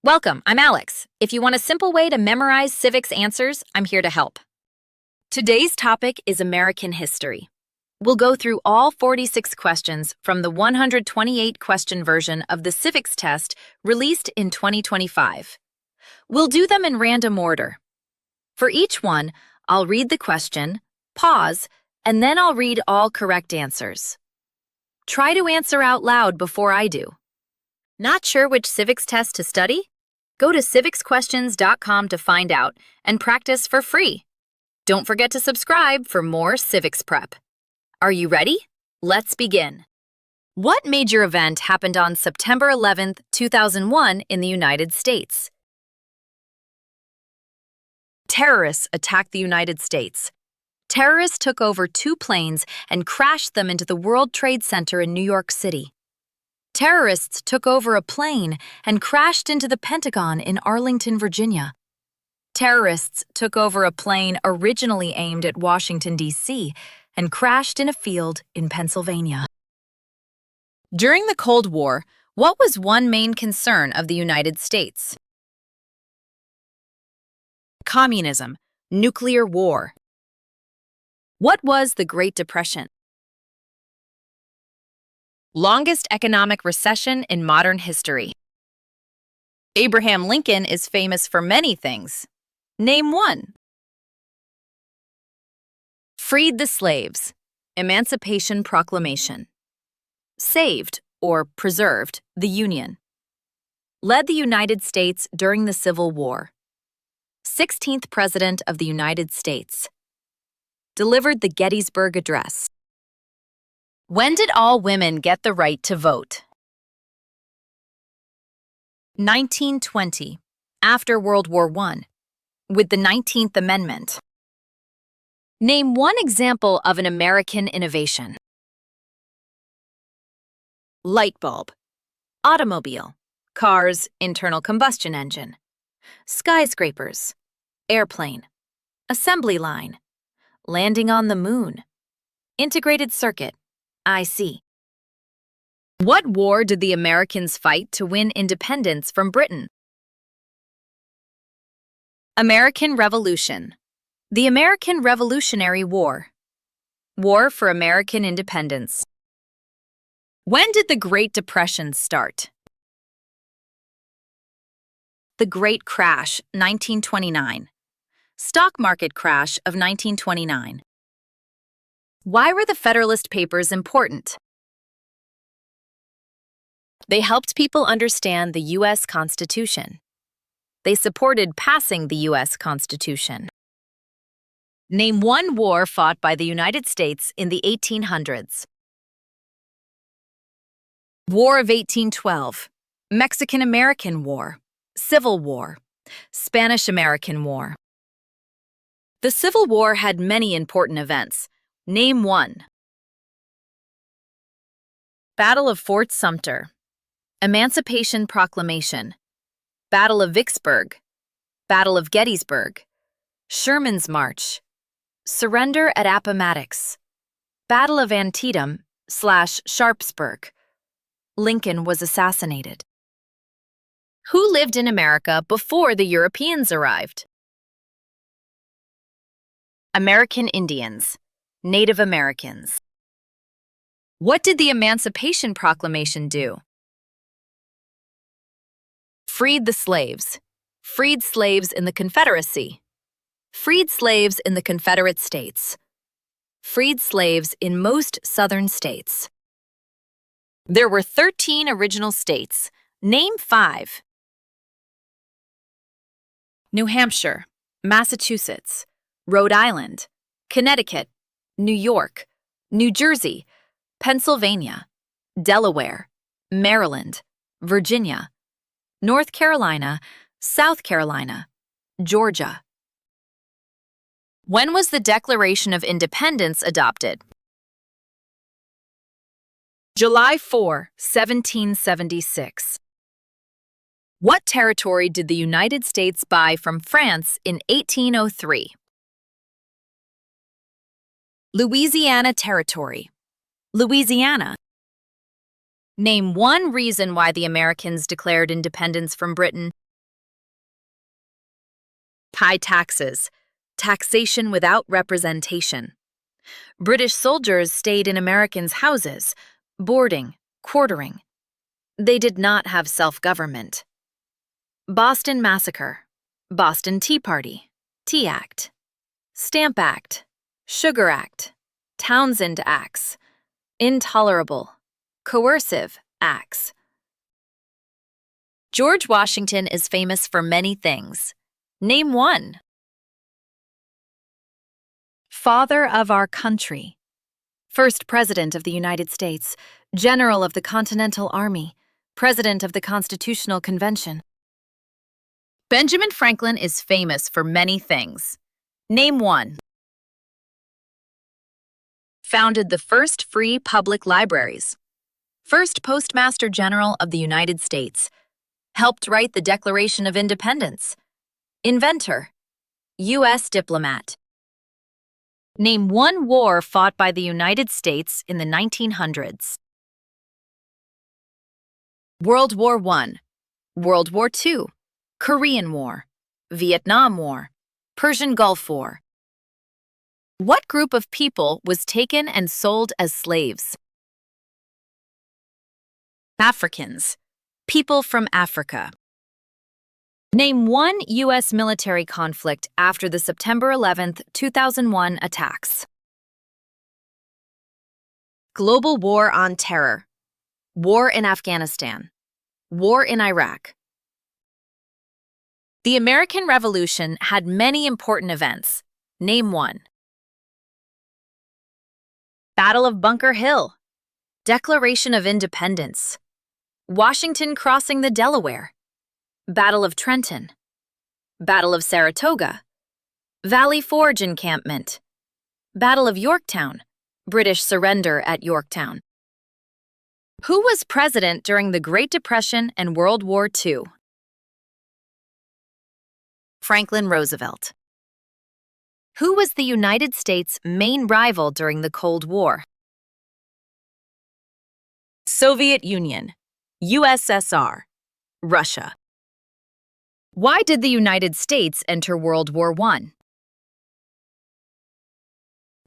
Welcome, I'm Alex. If you want a simple way to memorize civics answers, I'm here to help. Today's topic is American history. We'll go through all 46 questions from the 128-question version of the civics test released in 2025. We'll do them in random order. For each one, I'll read the question, pause, and then I'll read all correct answers. Try to answer out loud before I do. Not sure which civics test to study? Go to civicsquestions.com to find out and practice for free. Don't forget to subscribe for more civics prep. Are you ready? Let's begin. What major event happened on September 11, 2001 in the United States? Terrorists attacked the United States. Terrorists took over 2 planes and crashed them into the World Trade Center in New York City. Terrorists took over a plane and crashed into the Pentagon in Arlington, Virginia. Terrorists took over a plane originally aimed at Washington, D.C., and crashed in a field in Pennsylvania. During the Cold War, what was one main concern of the United States? Communism, nuclear war. What was the Great Depression? Longest economic recession in modern history. Abraham Lincoln is famous for many things. Name one. Freed the slaves. Emancipation Proclamation. Saved, or preserved, the Union. Led the United States during the Civil War. 16th President of the United States. Delivered the Gettysburg Address. When did all women get the right to vote? 1920, after World War I, with the 19th Amendment. Name one example of an American innovation. Light bulb, automobile, cars, internal combustion engine, skyscrapers, airplane, assembly line, landing on the moon, integrated circuit, IC. What war did the Americans fight to win independence from Britain? American Revolution. The American Revolutionary War. War for American Independence. When did the Great Depression start? The Great Crash, 1929. Stock market crash of 1929. Why were the Federalist Papers important? They helped people understand the U.S. Constitution. They supported passing the U.S. Constitution. Name one war fought by the United States in the 1800s. War of 1812, Mexican-American War, Civil War, Spanish-American War. The Civil War had many important events. Name one. Battle of Fort Sumter, Emancipation Proclamation, Battle of Vicksburg, Battle of Gettysburg, Sherman's March, Surrender at Appomattox, Battle of Antietam/Sharpsburg. Lincoln was assassinated. Who lived in America before the Europeans arrived? American Indians, Native Americans. What did the Emancipation Proclamation do? Freed the slaves. Freed slaves in the Confederacy. Freed slaves in the Confederate States. Freed slaves in most southern states. There were 13 original states. Name 5. New Hampshire, Massachusetts, Rhode Island, Connecticut, New York, New Jersey, Pennsylvania, Delaware, Maryland, Virginia, North Carolina, South Carolina, Georgia. When was the Declaration of Independence adopted? July 4, 1776. What territory did the United States buy from France in 1803? Louisiana Territory. Louisiana. Name one reason why the Americans declared independence from Britain High taxes, taxation without representation. British soldiers stayed in Americans' houses, boarding, quartering. They did not have self-government. Boston Massacre, Boston Tea Party, Tea Act, Stamp Act, Sugar Act, Townsend Acts, Intolerable, Coercive Acts. George Washington is famous for many things. Name one. Father of our country. First President of the United States, General of the Continental Army, President of the Constitutional Convention. Benjamin Franklin is famous for many things. Name one. Founded the first free public libraries. First Postmaster General of the United States. Helped write the Declaration of Independence. Inventor. U.S. diplomat. Name one war fought by the United States in the 1900s. World War I, World War II, Korean War, Vietnam War, Persian Gulf War. What group of people was taken and sold as slaves? Africans, people from Africa. Name one U.S. military conflict after the September 11, 2001 attacks. Global War on Terror, War in Afghanistan, War in Iraq. The American Revolution had many important events. Name one. Battle of Bunker Hill, Declaration of Independence, Washington crossing the Delaware, Battle of Trenton, Battle of Saratoga, Valley Forge encampment, Battle of Yorktown, British surrender at Yorktown. Who was president during the Great Depression and World War II? Franklin Roosevelt. Who was the United States' main rival during the Cold War? Soviet Union, USSR, Russia. Why did the United States enter World War I?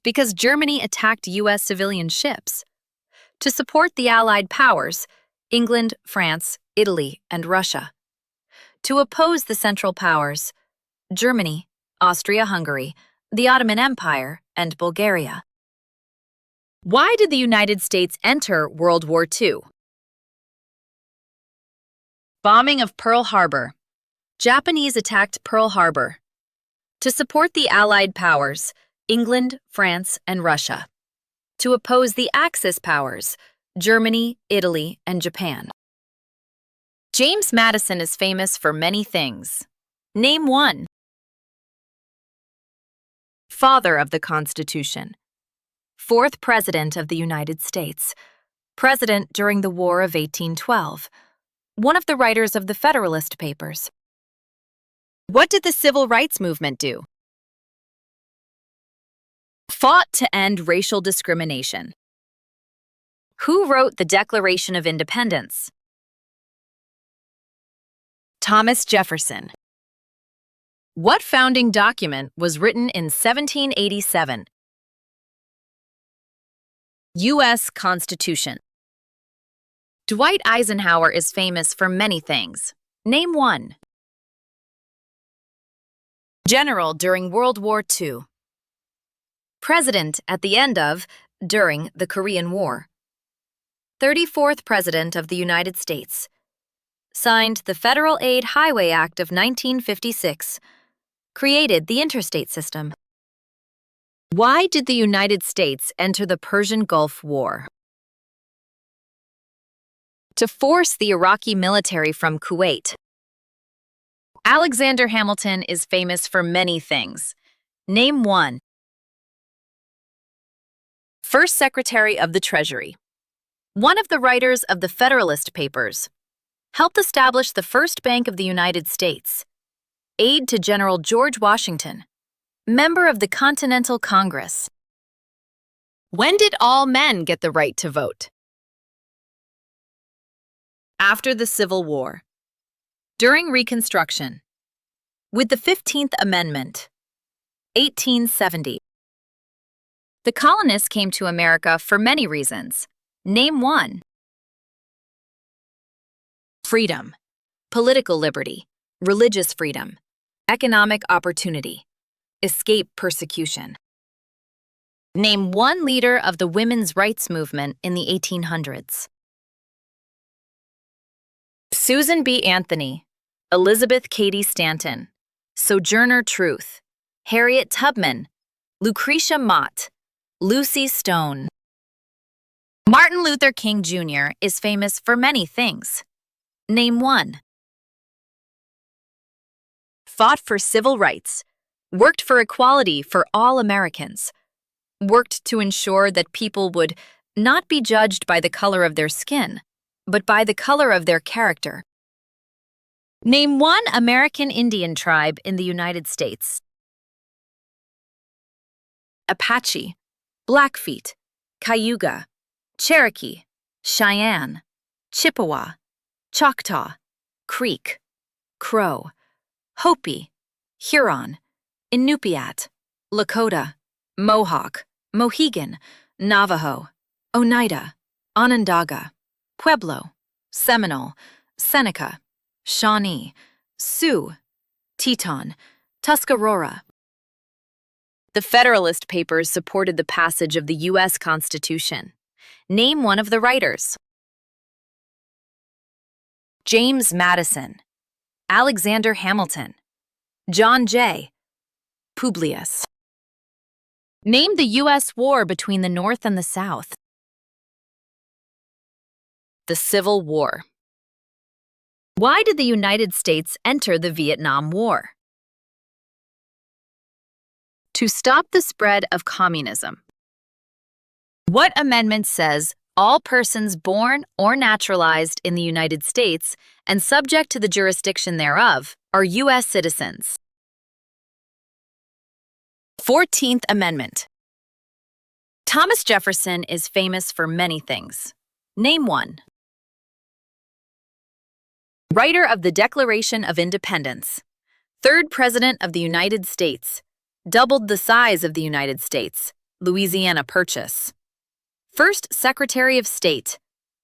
Because Germany attacked U.S. civilian ships. To support the Allied powers, England, France, Italy, and Russia. To oppose the Central Powers, Germany, Austria-Hungary, the Ottoman Empire, and Bulgaria. Why did the United States enter World War II? Bombing of Pearl Harbor. Japanese attacked Pearl Harbor. To support the Allied powers, England, France, and Russia. To oppose the Axis powers, Germany, Italy, and Japan. James Madison is famous for many things. Name one. Father of the Constitution. Fourth President of the United States. President during the War of 1812. One of the writers of the Federalist Papers. What did the Civil Rights Movement do? Fought to end racial discrimination. Who wrote the Declaration of Independence? Thomas Jefferson. What founding document was written in 1787? U.S. Constitution. Dwight Eisenhower is famous for many things. Name one. General during World War II. President at the end of, during the Korean War. 34th President of the United States. Signed the Federal Aid Highway Act of 1956. Created the interstate system. Why did the United States enter the Persian Gulf War? To force the Iraqi military from Kuwait. Alexander Hamilton is famous for many things. Name one. First Secretary of the Treasury. One of the writers of the Federalist Papers. Helped establish the first Bank of the United States. Aide to General George Washington. Member of the Continental Congress. When did all men get the right to vote? After the Civil War. During Reconstruction. With the 15th Amendment, 1870. The colonists came to America for many reasons. Name one. Freedom, political liberty, religious freedom, economic opportunity, escape persecution. Name one leader of the women's rights movement in the 1800s. Susan B. Anthony, Elizabeth Cady Stanton, Sojourner Truth, Harriet Tubman, Lucretia Mott, Lucy Stone. Martin Luther King Jr. is famous for many things. Name one. Fought for civil rights, worked for equality for all Americans, worked to ensure that people would not be judged by the color of their skin, but by the color of their character. Name one American Indian tribe in the United States. Apache, Blackfeet, Cayuga, Cherokee, Cheyenne, Chippewa, Choctaw, Creek, Crow, Hopi, Huron, Inupiat, Lakota, Mohawk, Mohegan, Navajo, Oneida, Onondaga, Pueblo, Seminole, Seneca, Shawnee, Sioux, Teton, Tuscarora. The Federalist Papers supported the passage of the U.S. Constitution. Name one of the writers. James Madison, Alexander Hamilton, John Jay, Publius. Name the U.S. war between the North and the South. The Civil War. Why did the United States enter the Vietnam War? To stop the spread of communism. What amendment says all persons born or naturalized in the United States and subject to the jurisdiction thereof are U.S. citizens? 14th Amendment. Thomas Jefferson is famous for many things. Name one. Writer of the Declaration of Independence, third President of the United States, doubled the size of the United States, Louisiana Purchase. First Secretary of State,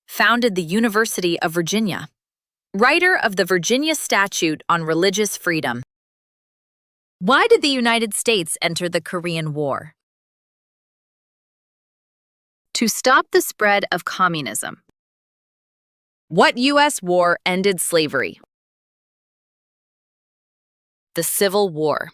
founded the University of Virginia. Writer of the Virginia Statute on Religious Freedom. Why did the United States enter the Korean War? To stop the spread of communism. What U.S. war ended slavery? The Civil War.